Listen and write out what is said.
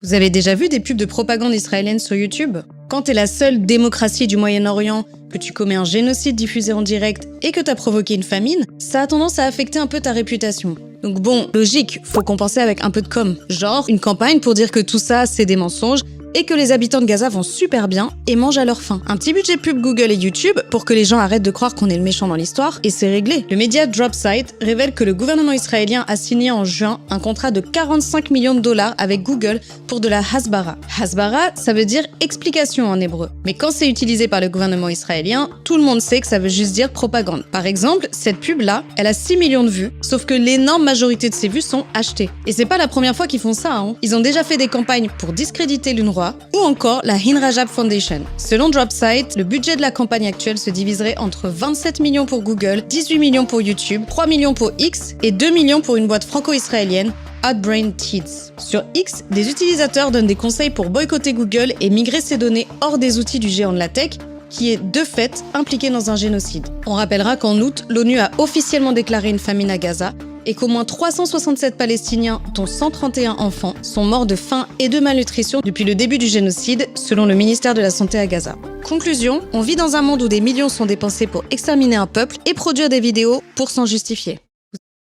Vous avez déjà vu des pubs de propagande israélienne sur YouTube? Quand t'es la seule démocratie du Moyen-Orient, que tu commets un génocide diffusé en direct et que t'as provoqué une famine, ça a tendance à affecter un peu ta réputation. Donc bon, logique, faut compenser avec un peu de com'. Genre, une campagne pour dire que tout ça, c'est des mensonges, et que les habitants de Gaza vont super bien et mangent à leur faim. Un petit budget pub Google et YouTube pour que les gens arrêtent de croire qu'on est le méchant dans l'histoire, et c'est réglé. Le média Dropsite révèle que le gouvernement israélien a signé en juin un contrat de 45 millions de dollars avec Google pour de la hasbara. Hasbara, ça veut dire explication en hébreu. Mais quand c'est utilisé par le gouvernement israélien, tout le monde sait que ça veut juste dire propagande. Par exemple, cette pub-là, elle a 6 millions de vues, sauf que l'énorme majorité de ces vues sont achetées. Et c'est pas la première fois qu'ils font ça, hein. Ils ont déjà fait des campagnes pour discréditer l'UNRWA, ou encore la Hin Rajab Foundation. Selon Dropsite, le budget de la campagne actuelle se diviserait entre 27 millions pour Google, 18 millions pour YouTube, 3 millions pour X et 2 millions pour une boîte franco-israélienne, Outbrain Teeds. Sur X, des utilisateurs donnent des conseils pour boycotter Google et migrer ses données hors des outils du géant de la tech, qui est de fait impliqué dans un génocide. On rappellera qu'en août, l'ONU a officiellement déclaré une famine à Gaza et qu'au moins 367 Palestiniens, dont 131 enfants, sont morts de faim et de malnutrition depuis le début du génocide, selon le ministère de la Santé à Gaza. Conclusion, on vit dans un monde où des millions sont dépensés pour exterminer un peuple et produire des vidéos pour s'en justifier.